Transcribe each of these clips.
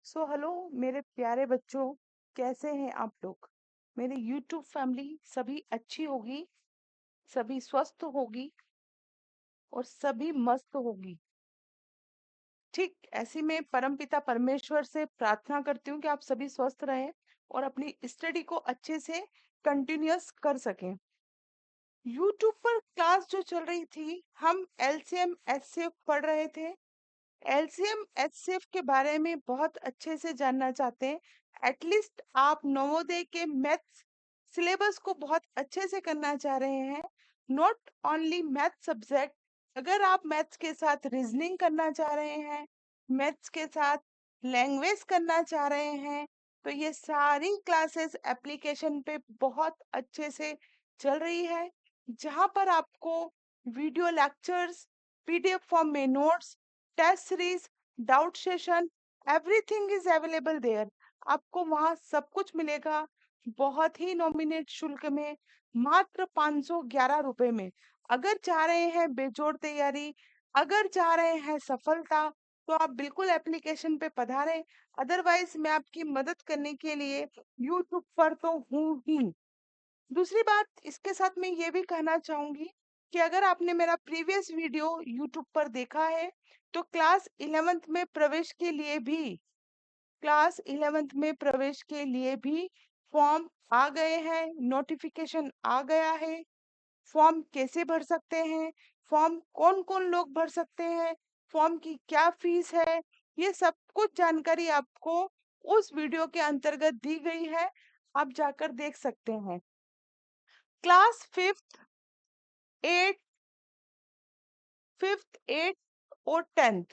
Hello मेरे प्यारे बच्चों, कैसे हैं आप लोग। मेरी यूट्यूब फैमिली सभी अच्छी होगी, सभी स्वस्थ होगी और सभी मस्त होगी। ठीक ऐसी मैं परमपिता परमेश्वर से प्रार्थना करती हूँ कि आप सभी स्वस्थ रहें और अपनी स्टडी को अच्छे से कंटिन्यूअस कर सकें। यूट्यूब पर क्लास जो चल रही थी, हम एलसीएम एचसीएफ पढ़ रहे थे। एलसीएम एचसीएफ के बारे में बहुत अच्छे से जानना चाहते हैं, एटलीस्ट आप नवोदय के मैथ्स सिलेबस को बहुत अच्छे से करना चाह रहे हैं, नॉट ओनली मैथ सब्जेक्ट। अगर आप मैथ्स के साथ रीजनिंग करना चाह रहे हैं, मैथ्स के साथ लैंग्वेज करना चाह रहे हैं, तो ये सारी क्लासेस एप्लीकेशन पे बहुत अच्छे से चल रही है, जहाँ पर आपको वीडियो लेक्चर्स, पीडीएफ फॉर्म में notes, test series, doubt session, everything is available there. आपको वहां सब कुछ मिलेगा बहुत ही नॉमिनेट शुल्क में, मात्र 511 रुपए में। अगर चाह रहे हैं बेजोड़ तैयारी, अगर चाह रहे हैं सफलता, तो आप बिल्कुल एप्लीकेशन पे पधारें। अदरवाइज मैं आपकी मदद करने के लिए यूट्यूब पर तो हूँ ही। दूसरी बात इसके साथ मैं ये भी कहना चाहूंगी कि अगर आपने मेरा प्रीवियस वीडियो यूट्यूब पर देखा है, तो क्लास 11th में प्रवेश के लिए भी फॉर्म आ गए हैं, नोटिफिकेशन आ गया है। फॉर्म कैसे भर सकते हैं, फॉर्म कौन कौन लोग भर सकते हैं, फॉर्म की क्या फीस है, ये सब कुछ जानकारी आपको उस वीडियो के अंतर्गत दी गई है। आप जाकर देख सकते हैं। क्लास एट फिफ्थ एट और 10th,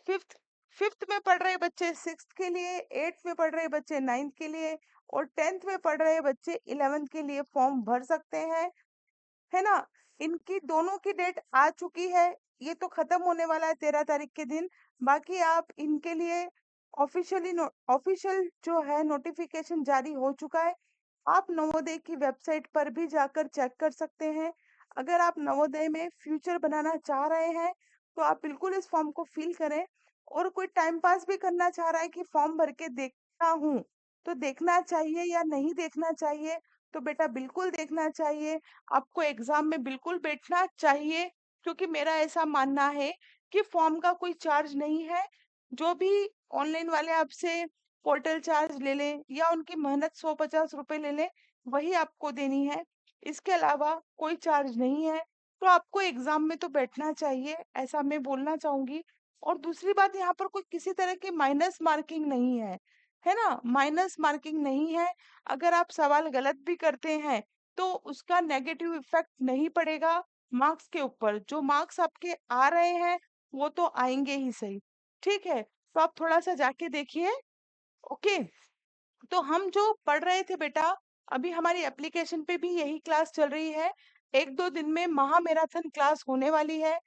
फिफ्थ फिफ्थ में पढ़ रहे बच्चे 6th के लिए, 8th में पढ़ रहे बच्चे 9th के लिए और 10th में पढ़ रहे बच्चे 11th के लिए फॉर्म भर सकते हैं, है ना। इनकी दोनों की डेट आ चुकी है, ये तो खत्म होने वाला है 13 तारीख के दिन। बाकी आप इनके लिए ऑफिशियल जो है नोटिफिकेशन जारी हो चुका है। आप नवोदय की वेबसाइट पर भी जाकर चेक कर सकते हैं। अगर आप नवोदय में फ्यूचर बनाना चाह रहे हैं, तो आप बिल्कुल इस फॉर्म को फिल करें। और कोई टाइम पास भी करना चाह रहा है कि फॉर्म भर के देखता हूँ, तो देखना चाहिए या नहीं देखना चाहिए, तो बेटा बिल्कुल देखना चाहिए। आपको एग्जाम में बिल्कुल बैठना चाहिए, क्योंकि मेरा ऐसा मानना है कि फॉर्म का कोई चार्ज नहीं है। जो भी ऑनलाइन वाले आपसे पोर्टल चार्ज ले लें या उनकी मेहनत 150 रुपए ले लें, वही आपको देनी है। इसके अलावा कोई चार्ज नहीं है, तो आपको एग्जाम में तो बैठना चाहिए, ऐसा मैं बोलना चाहूंगी। और दूसरी बात, यहाँ पर कोई किसी तरह की माइनस मार्किंग नहीं है ना, माइनस मार्किंग नहीं है। अगर आप सवाल गलत भी करते हैं, तो उसका नेगेटिव इफेक्ट नहीं पड़ेगा मार्क्स के ऊपर। जो मार्क्स आपके आ रहे हैं वो तो आएंगे ही सही। ठीक है, तो आप थोड़ा सा जाके देखिए। ओके, तो हम जो पढ़ रहे थे बेटा, अभी हमारी एप्लीकेशन पे भी यही क्लास चल रही है। एक दो दिन में महा मैराथन क्लास होने वाली है।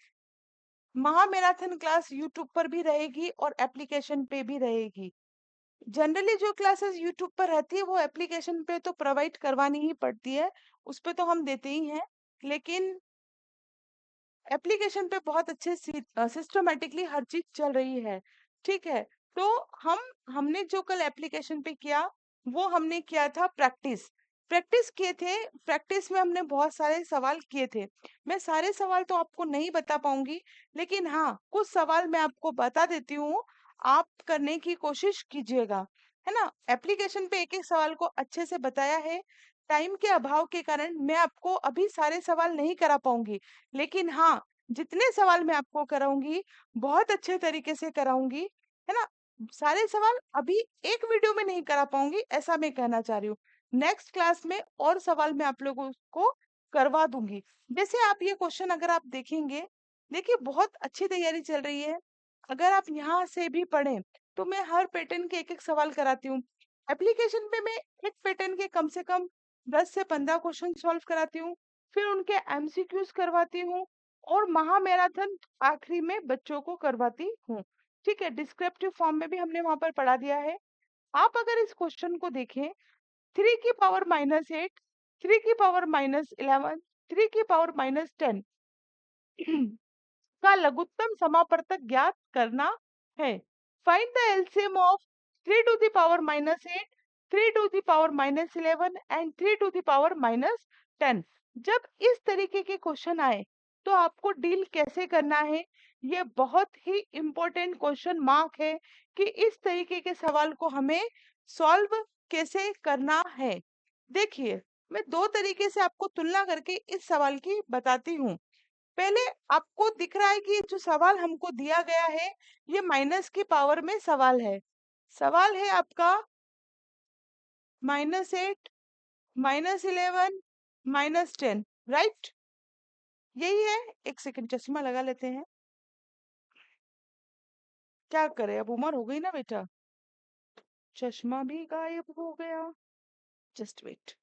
महा मैराथन क्लास यूट्यूब पर भी रहेगी और एप्लीकेशन पे भी रहेगी। जनरली जो क्लासेस यूट्यूब पर रहती है वो एप्लीकेशन पे तो प्रोवाइड करवानी ही पड़ती है, उस पे तो हम देते ही हैं। लेकिन एप्लीकेशन पे बहुत अच्छे सिस्टमेटिकली हर चीज चल रही है। ठीक है, तो हम हमने जो कल एप्लीकेशन पे किया, वो हमने किया था प्रैक्टिस। प्रैक्टिस किए थे, प्रैक्टिस में हमने बहुत सारे सवाल किए थे। मैं सारे सवाल तो आपको नहीं बता पाऊंगी, लेकिन हाँ कुछ सवाल मैं आपको बता देती हूँ। आप करने की कोशिश कीजिएगा, है ना। एप्लीकेशन पे एक एक सवाल को अच्छे से बताया है। टाइम के अभाव के कारण मैं आपको अभी सारे सवाल नहीं करा पाऊंगी, लेकिन हाँ जितने सवाल मैं आपको कराऊंगी बहुत अच्छे तरीके से कराऊंगी, है ना। सारे सवाल अभी एक वीडियो में नहीं करा पाऊंगी, ऐसा मैं कहना चाह रही हूँ। नेक्स्ट क्लास में और सवाल मैं आप लोगों को करवा दूंगी। जैसे आप ये क्वेश्चन अगर आप देखेंगे, देखिए बहुत अच्छी तैयारी चल रही है। अगर आप यहाँ से भी पढ़ें, तो मैं हर पैटर्न के एक एक सवाल कराती हूँ। एप्लीकेशन पे मैं एक पैटर्न के कम से कम 10 से 15 क्वेश्चन सॉल्व कराती हूँ, फिर उनके एमसीक्यूज करवाती हूँ और महा मैराथन आखिरी में बच्चों को करवाती हूँ। ठीक है, डिस्क्रिप्टिव फॉर्म में भी हमने वहां पर पढ़ा दिया है। आप अगर इस क्वेश्चन को देखें, 3 की पावर -8, 3 की पावर -11, 3 की पावर -10 का लघुत्तम समापवर्तक ज्ञात करना है। Find the LCM of 3 to the power minus 8, 3 to the power minus 11 and 3 to the power minus 10. जब इस तरीके के क्वेश्चन आए तो आपको डील कैसे करना है, ये बहुत ही इम्पोर्टेंट क्वेश्चन मार्क है कि इस तरीके के सवाल को हमें सॉल्व कैसे करना है। देखिए, मैं दो तरीके से आपको तुलना करके इस सवाल की बताती हूँ। पहले आपको दिख रहा है कि जो सवाल हमको दिया गया है ये माइनस की पावर में सवाल है। सवाल है आपका -8, -11, -10, राइट? यही है। एक सेकंड चश्मा लगा लेते हैं। क्या करें, अब उम्र हो गई ना बेटा, चश्मा भी गायब हो गया। Just wait.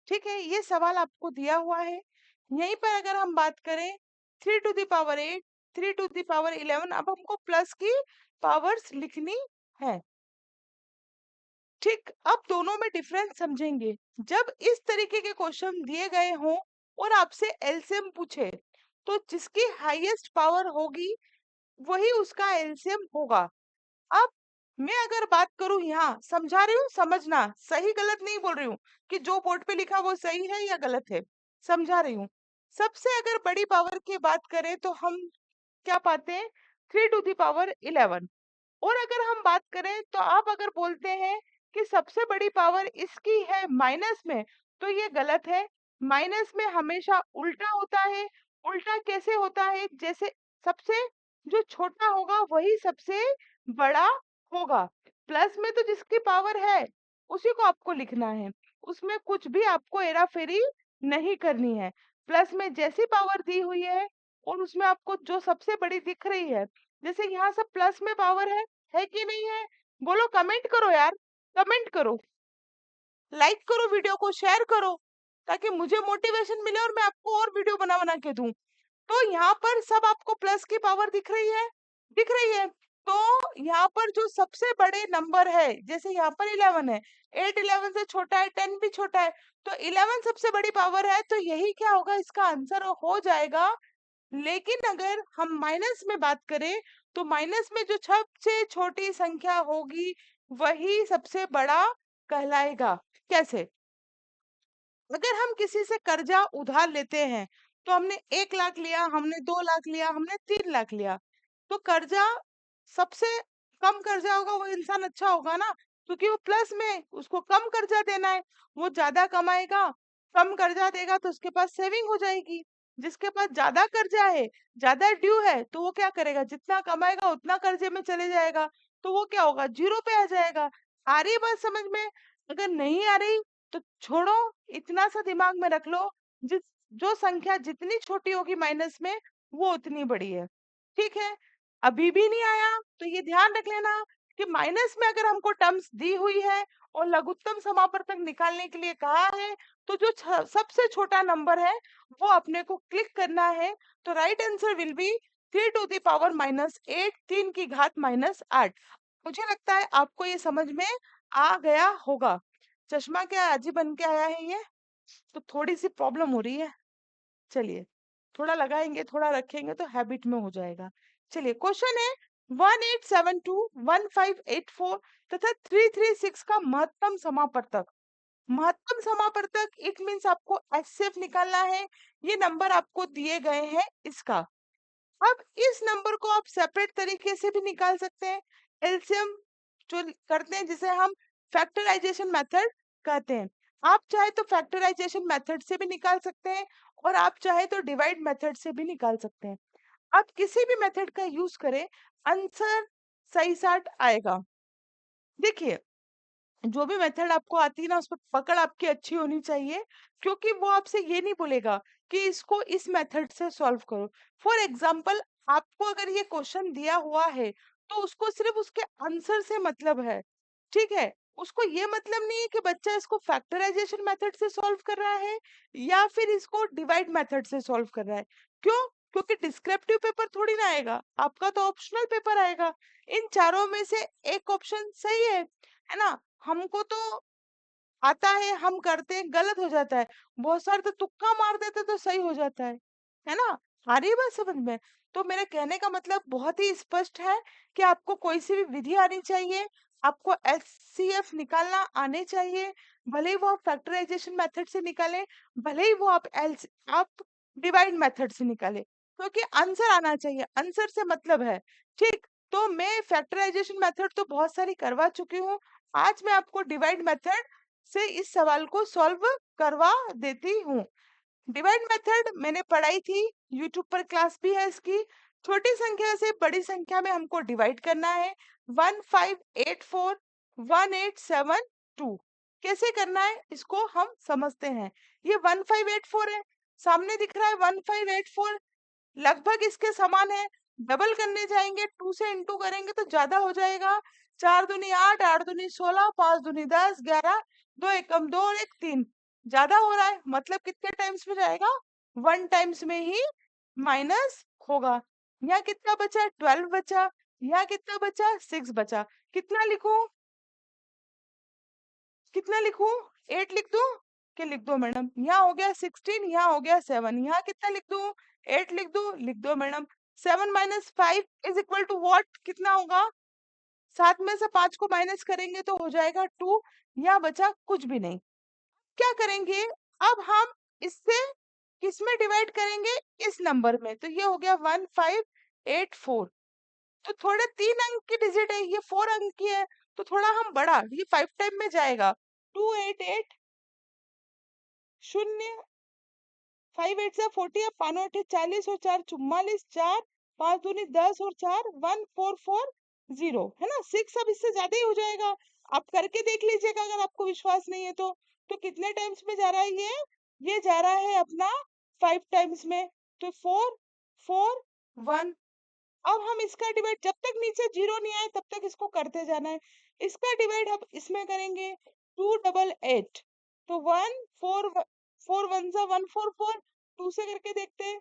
ठीक है, ये सवाल आपको दिया हुआ है। यहीं पर अगर हम बात करें 3 to the power 8, 3 to the power 11, अब हमको प्लस की पावर्स लिखनी है। ठीक, अब दोनों में डिफरेंस समझेंगे। जब इस तरीके के क्वेश्चन दिए गए हों और आपसे एलसीएम पूछे तो जिसकी हाईएस्ट पावर होगी वही उसका एलसीएम होगा। अब मैं अगर बात करूं, यहाँ समझा रही हूँ, समझना, सही गलत नहीं बोल रही हूँ कि जो बोर्ड पे लिखा वो सही है या गलत है, समझा रही हूँ। सबसे अगर बड़ी पावर की बात करें तो हम क्या पाते हैं, 3 टू द पावर 11। और अगर हम बात करें तो आप अगर बोलते हैं कि सबसे बड़ी पावर इसकी है माइनस में, तो ये गलत है। माइनस में हमेशा उल्टा होता है। उल्टा कैसे होता है, जैसे सबसे जो छोटा होगा वही सबसे बड़ा होगा। प्लस में तो जिसकी पावर है उसी को आपको लिखना है, उसमें कुछ भी आपको हेरा फेरी नहीं करनी है। प्लस में जैसी पावर दी हुई है और उसमें आपको जो सबसे बड़ी दिख रही है, जैसे यहाँ सब प्लस में पावर है कि नहीं है? बोलो, कमेंट करो यार, कमेंट करो, लाइक करो, वीडियो को शेयर करो, ताकि मुझे मोटिवेशन मिले और मैं आपको और वीडियो बना बना के दूं। तो यहाँ पर सब आपको प्लस की पावर दिख रही है, दिख रही है। तो यहाँ पर जो सबसे बड़े नंबर है, जैसे यहाँ पर 11 है, 8 11 से छोटा है, 10 भी छोटा है, तो 11 सबसे बड़ी पावर है, तो यही क्या होगा, इसका आंसर हो जाएगा। लेकिन अगर हम माइनस में बात करें तो माइनस में जो सबसे छोटी संख्या होगी वही सबसे बड़ा कहलाएगा। कैसे? अगर हम किसी से कर्जा उधार लेते हैं तो हमने 1 लाख लिया, हमने 2 लाख लिया, हमने 3 लाख लिया, तो कर्जा सबसे कम कर्जा होगा वो इंसान अच्छा होगा ना, क्योंकि वो प्लस में, उसको कम कर्जा देना है। वो ज्यादा कमाएगा, कम कर्जा देगा तो उसके पास सेविंग हो जाएगी। जिसके पास ज्यादा कर्जा है, ज्यादा ड्यू है, तो वो क्या करेगा, जितना कमाएगा उतना कर्जे में चले जाएगा, तो वो क्या होगा, जीरो पे आ जाएगा। आ रही बात समझ में? अगर नहीं आ रही तो छोड़ो, इतना सा दिमाग में रख लो, जिस जो संख्या जितनी छोटी होगी माइनस में वो उतनी बड़ी है। ठीक है, अभी भी नहीं आया तो ये ध्यान रख लेना कि माइनस में अगर हमको टर्म्स दी हुई है और लघुत्तम समापवर्तक निकालने के लिए कहा है, तो जो सबसे छोटा नंबर है वो अपने को क्लिक करना है। तो right answer will be 3 to the power -8, 3 की घात -8। मुझे लगता है आपको ये समझ में आ गया होगा। चश्मा क्या आज ही बन के आया है ये, तो थोड़ी सी प्रॉब्लम हो रही है। चलिए, थोड़ा लगाएंगे, थोड़ा रखेंगे तो हैबिट में हो जाएगा। चलिए, क्वेश्चन है 1872, 1584 तथा 336 का महत्तम समापवर्तक। महत्तम समापवर्तक इट मींस आपको एचसीएफ निकालना है। ये नंबर आपको दिए गए हैं इसका। अब इस नंबर को आप सेपरेट तरीके से भी निकाल सकते हैं। एलसीएम जो करते हैं जिसे हम फैक्टराइजेशन मेथड कहते हैं। आप चाहे तो फैक्टराइजेशन मेथड से भी निकाल सकते हैं और आप चाहे तो डिवाइड मेथड से भी निकाल सकते हैं। आप किसी भी मेथड का यूज करें, आंसर सही साट आएगा। देखिए, जो भी मेथड आपको आती है ना, उस पर पकड़ आपकी अच्छी होनी चाहिए, क्योंकि वो आपसे ये नहीं बोलेगा कि इसको इस मेथड से सॉल्व करो। फॉर एग्जाम्पल, आपको अगर ये क्वेश्चन दिया हुआ है तो उसको सिर्फ उसके आंसर से मतलब है। ठीक है, उसको ये मतलब नहीं है कि बच्चा इसको फैक्टराइजेशन मेथड से सॉल्व कर रहा है या फिर इसको डिवाइड मेथड से सॉल्व कर रहा है। क्यों? क्योंकि डिस्क्रिप्टिव पेपर थोड़ी ना आएगा, आपका तो ऑप्शनल पेपर आएगा। इन चारों में से एक ऑप्शन सही है ना? हमको तो आता है, हम करते हैं, गलत हो जाता है। बहुत सारे तो तुक्का मार देते तो सही हो जाता है ना? आ रही है बात समझ में? तो मेरे कहने का मतलब बहुत ही स्पष्ट है कि आपको कोई सी भी विधि आनी चाहिए, आपको एचसीएफ निकालना आने चाहिए, भले ही वो आप फैक्टराइजेशन मेथड से निकालें, भले ही वो आप डिवाइड मेथड से निकालें, क्योंकि आंसर आना चाहिए, आंसर से मतलब है। ठीक, तो मैं फैक्टराइजेशन मेथड तो बहुत सारी करवा चुकी हूँ, आज मैं आपको डिवाइड मेथड से इस सवाल को सॉल्व करवा देती हूँ। डिवाइड मेथड मैंने पढ़ाई थी, यूट्यूब पर क्लास भी है इसकी। छोटी संख्या से बड़ी संख्या में हमको डिवाइड करना है। 1584 1872 कैसे करना है इसको हम समझते हैं। ये 1584 है, सामने दिख रहा है 1584, लगभग इसके समान है। डबल करने जाएंगे, 2 से इंटू करेंगे तो ज्यादा हो जाएगा। 4 दूनी 8, 8 दूनी 16, 5 दूनी 10, 11, 2 एकम 2 और 1 3, ज्यादा हो रहा है, मतलब कितने टाइम्स में जाएगा? 1 टाइम्स में ही माइनस होगा। यहाँ कितना बचा? 12 बचा। यहाँ कितना बचा? 6 बचा। कितना लिखूं? कितना लिखूं? 8 लिख दूं? क्या लिख दो मैडम? यहाँ हो गया 16, यहाँ हो गया 7, यहाँ कितना लिख दूं? 8 लिख दूं? लिख दो madam. 7 minus 5 is equal to what? कितना होगा? 7 में से 5 को माइनस करेंगे तो हो जाएगा 2। यहाँ बचा कुछ भी नहीं। क्या करेंगे अब हम? इससे किसमें डिवाइड करेंगे? इस नंबर में। तो ये हो गया 1584। तो थोड़े 3 अंक की डिजिट है, ये 4 अंक की है, तो थोड़ा हम बड़ा, ये 5 टाइम में जाएगा। 288 शून्य, 5 8 से 40 है, 5 8 40 और 4 44, 4 5 दूनी 10 और 4 1440 है ना? 6 अब इससे ज्यादा ही हो जाएगा, आप करके देख लीजिएगा अगर आपको विश्वास नहीं है तो। तो कितने टाइम्स में जा रहा है ये जा रहा है अपना 5 टाइम्स में। तो 4 4 1। अब हम इसका डिवाइड, जब तक नीचे जीरो नहीं आए तब तक इसको करते जाना है। इसका डिवाइड हम इसमें करेंगे 288। तो 1 4 4 1 सा 144, 2 से करके देखते हैं।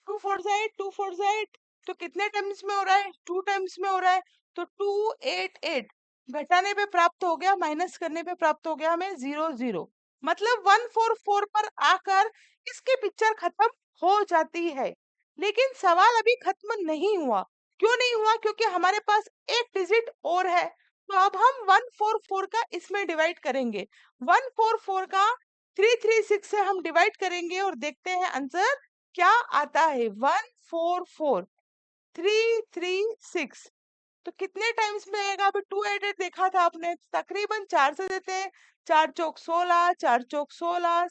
2 4 सा 8, 2 4 सा 8, तो कितने टाइम्स में हो रहा है? 2 टाइम्स में हो रहा है। तो 288 घटाने पे प्राप्त हो गया, माइनस करने पे प्राप्त हो गया हमें 0 0। मतलब 144 पर आकर इसकी पिक्चर खत्म हो जाती है। लेकिन सवाल अभी खत्म नहीं हुआ। क्यों नहीं हुआ? क्योंकि हमारे पास एक डिजिट और है। तो अब हम 144 का इसमें डिवाइड करेंगे। 144 का 336 से हम डिवाइड करेंगे और देखते हैं आंसर क्या आता है। 144 336, तो कितने टाइम्स में आएगा? अभी 288 देखा था आपने, तकरीबन 4 से देते हैं। 4 चौक 16, 4 चौक 16,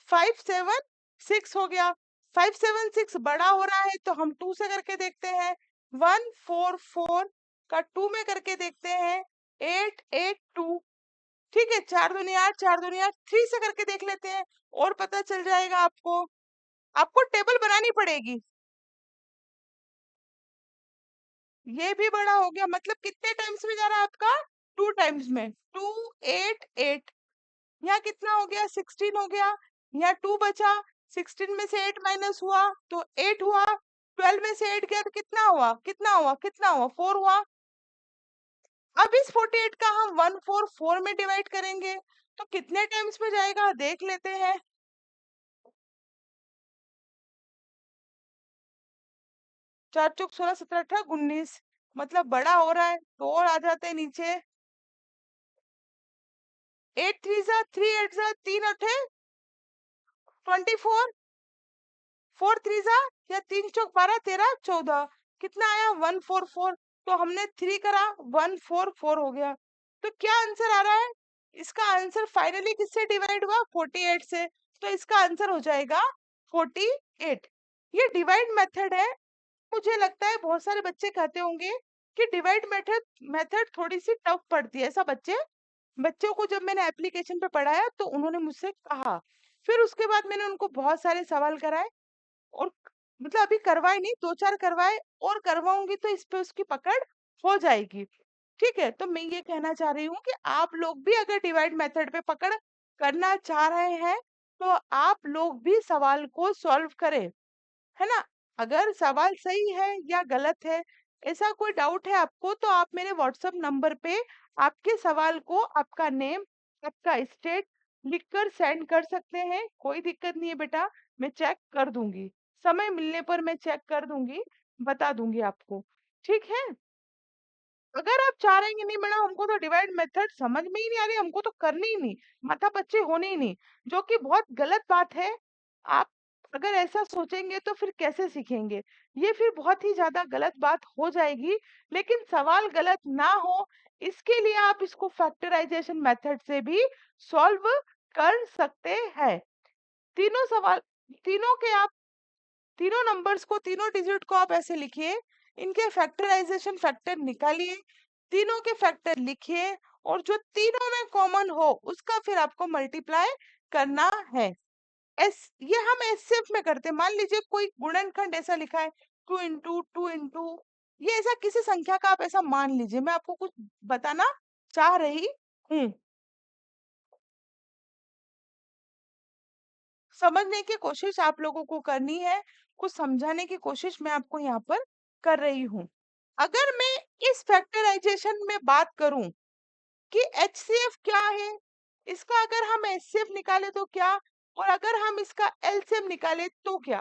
576 हो गया। 576 बड़ा हो रहा है तो हम 2 से करके देखते हैं। 144 का 2 में करके देखते हैं। 882, ठीक है। 4 दूनी 8, 4 दूनी 8, 3 से करके देख लेते हैं और पता चल जाएगा आपको। आपको टेबल बनानी पड़ेगी। ये भी बड़ा हो गया, मतलब कितने टाइम्स में जा रहा है आपका? 2 टाइम्स में। 288, यहाँ कितना हो गया? 16 हो गया। यहाँ 2 बचा, 16 में से 8 माइनस हुआ तो 8 हुआ। 12 में से 8 गया तो कितना हुआ? कितना हुआ? कितना हुआ? 4 हुआ। अब इस 48 का हम 144 में डिवाइड करेंगे तो कितने टाइम्स में जाएगा देख लेते हैं। 4 चौक 16, 17 18 19, मतलब बड़ा हो रहा है तो और आ जाते हैं नीचे। 8 3 जा 3 8 जा 3 8 24, 4 3 जा या 3 चौक 12 13 14, कितना आया? 144। तो हमने 3 करा, 144 हो गया। तो क्या आंसर आ रहा है? इसका आंसर फाइनली किससे डिवाइड हुआ? 48 से। तो इसका आंसर हो जाएगा 48। ये डिवाइड मेथड है। मुझे लगता है बहुत सारे बच्चे कहते होंगे कि डिवाइड मेथड मेथड थोड़ी सी टफ पड़ती है। ऐसा बच्चों को जब मैंने एप्लीकेशन पे पढ़ाया तो उन्होंने मुझसे कहा। फिर उसके बाद मैंने उनको बहुत सारे सवाल कराए और मतलब अभी करवाए नहीं, 2 4 करवाए और करवाऊंगी तो इस पे उसकी पकड़ हो जाएगी। ठीक है, तो मैं ये कहना चाह रही हूँ कि आप लोग भी अगर डिवाइड मेथड पे पकड़ करना चाह रहे हैं तो आप लोग भी सवाल को सॉल्व करें, है ना? अगर सवाल सही है या गलत है, ऐसा कोई डाउट है आपको तो आप मेरे व्हाट्सएप नंबर पे आपके सवाल को आपका नेम, आपका स्टेट लिखकर सेंड कर सकते हैं। कोई दिक्कत नहीं है बेटा, मैं चेक कर दूंगी। समय मिलने पर मैं चेक कर दूंगी, बता दूंगी आपको। ठीक है? अगर आप चाह रहे हैं कि नहीं मैडम हमको तो डिवाइड मेथड समझ में ही नहीं आ रही, हमको तो करनी ही नहीं, माथा पच्ची होनी ही नहीं, जो कि बहुत गलत बात है। आप अगर ऐसा सोचेंगे तो फिर कैसे सीखेंगे? ये फिर बहुत ही ज्यादा गलत बात हो जाएगी। लेकिन सवाल गलत ना हो, इसके लिए आप इसको फैक्टराइजेशन मेथड से भी सॉल्व कर सकते हैं। तीनों सवाल, तीनों के आप तीनों नंबर्स को, तीनों डिजिट को आप ऐसे लिखिए, इनके फैक्टराइजेशन फैक्टर निकालिए, तीनों के फैक्टर लिखिए, और जो तीनों में कॉमन हो उसका फिर आपको मल्टीप्लाई करना है। ये हम एससीएफ में करते हैं। मान लीजिए कोई गुणनखंड ऐसा लिखा है 2 into 2 into, ये ऐसा किसी संख्या का आप ऐसा मान लीजिए, मैं आपको कुछ बताना चाह रही हूँ। समझने की कोशिश आप लोगों को करनी है, कुछ समझाने की कोशिश मैं आपको यहाँ पर कर रही हूँ। अगर मैं इस फैक्टराइजेशन में बात करूं कि एचसीएफ क्या है, इसका अगर हम एचसीएफ निकाले तो क्या, और अगर हम इसका एलसीएम निकाले तो क्या।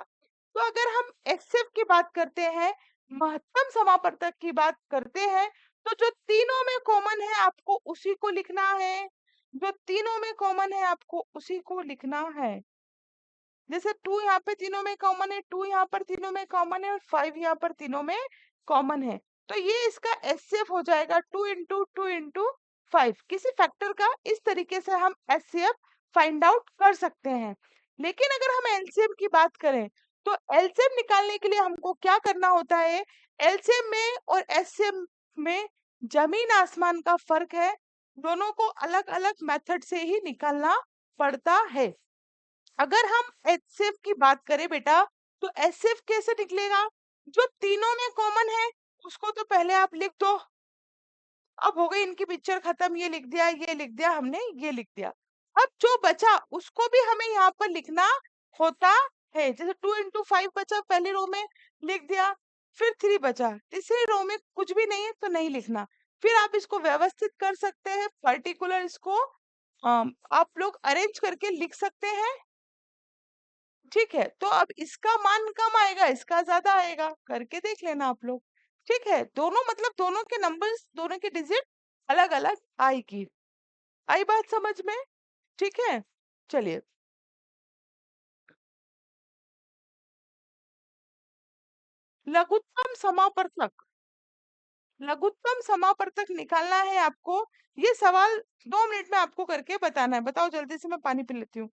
तो अगर हम एचसीएफ की बात करते हैं, महत्तम समापवर्तक की बात करते हैं, तो जो तीनों में कॉमन है आपको उसी को लिखना है। जो तीनों में कॉमन है आपको उसी को लिखना है। जैसे 2 यहाँ पे तीनों में कॉमन है, 2 यहाँ पर तीनों में कॉमन है, और 5 यहाँ पर तीनों में कॉमन है। तो ये इसका एचसीएफ हो जाएगा 2 into 2 into 5। किसी फैक्टर का इस तरीके से हम एचसीएफ फाइंड आउट कर सकते हैं। लेकिन अगर हम एलसीएम की बात करें, तो एलसीएम निकालने के लिए हमको क्या करना होता है? एलसीएम में और एचसीएफ में जमीन आसमान का फर्क है। दोनों को अलग अलग मेथड से ही निकालना पड़ता है। अगर हम एचसीएफ की बात करें बेटा, तो एचसीएफ कैसे निकलेगा? जो तीनों में कॉमन है उसको तो पहले आप लिख दो। अब हो गई इनकी पिक्चर खत्म, ये लिख दिया, ये लिख दिया हमने, ये लिख दिया। अब जो बचा उसको भी हमें यहाँ पर लिखना होता है। जैसे 2 into 5 बचा, पहली रो में लिख दिया। फिर 3 बचा, तीसरी रो में कुछ भी नहीं है तो नहीं लिखना। फिर आप इसको व्यवस्थित कर सकते हैं, पर्टिकुलर इसको आप लोग अरेंज करके लिख सकते हैं। ठीक है, तो अब इसका मान कम आएगा, इसका ज्यादा आएगा, करके देख लेना आप लोग। ठीक है, दोनों मतलब दोनों के नंबर्स, दोनों की डिजिट अलग अलग आएगी। आई बात समझ में? ठीक है, चलिए। लघुत्तम समापवर्तक, लघुत्तम समापवर्तक निकालना है आपको। ये सवाल 2 मिनट में आपको करके बताना है। बताओ जल्दी से, मैं पानी पी लेती हूँ,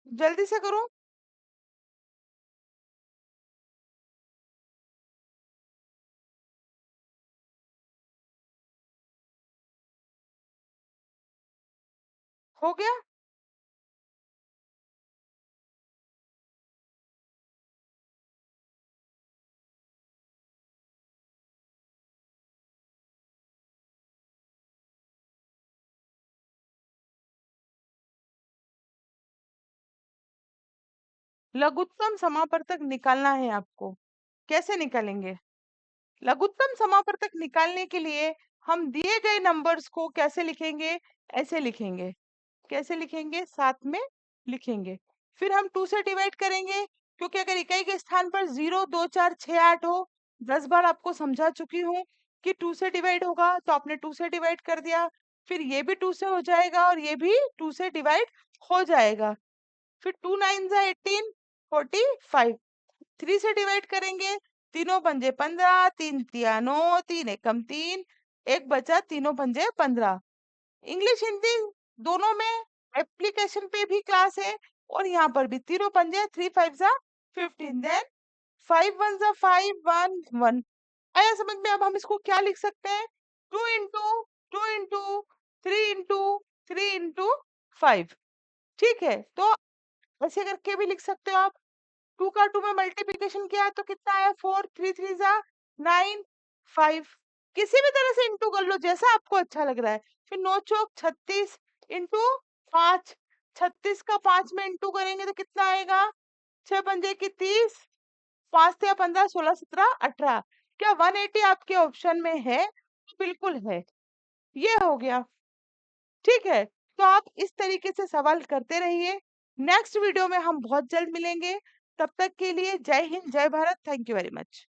जल्दी से करो। हो गया? लघुत्तम समापवर्तक निकालना है आपको, कैसे निकालेंगे? लघुत्तम समापवर्तक निकालने के लिए हम दिए गए नंबर्स को कैसे लिखेंगे? ऐसे लिखेंगे। कैसे लिखेंगे? साथ में लिखेंगे। फिर हम 2 से डिवाइड करेंगे, क्योंकि अगर इकाई के स्थान पर 0 2 4 6 8 हो, 10 बार आपको समझा चुकी हूँ कि 2 से डिवाइड होगा, तो आपने 2 से डिवाइड कर दिया। फिर ये भी 2 से हो जाएगा और ये भी 2 से डिवाइड हो जाएगा। फिर 2 9 जा 18, 45। 3 से डिवाइड करेंगे, तीनों पंजे 15, 3 तिया 9, 3 एकम 3, एक बचा, तीनों पंजे 15। इंग्लिश हिंदी दोनों में एप्लीकेशन पे भी क्लास है, और यहाँ पर भी तीनों पंजे 3 5 जा 15, देन 5 1 जा 5 1 1। आया समझ में? अब हम इसको क्या लिख सकते हैं? 2 into 2 into 3 into 3 into 5। ठीक है, तो ऐसे करके भी लिख सकते हो आप। 2 का 2 में मल्टीप्लिकेशन किया तो कितना आया? 4 3 3 जा 9 5। किसी भी तरह से इंटू कर लो, जैसा आपको अच्छा लग रहा है। फिर 9 चौक 36 इंटू 5, 36 का 5 में इंटू करेंगे तो कितना आएगा? 6 पंजे की 30, 5 से 15 16 17 18। क्या 180 आपके ऑप्शन में है? तो बिल्कुल है। ये हो गया, ठीक है? तो आप इस तरीके से सवाल करते रहिए। नेक्स्ट वीडियो में हम बहुत जल्द मिलेंगे। तब तक के लिए जय हिंद, जय Bharat. Thank you very much.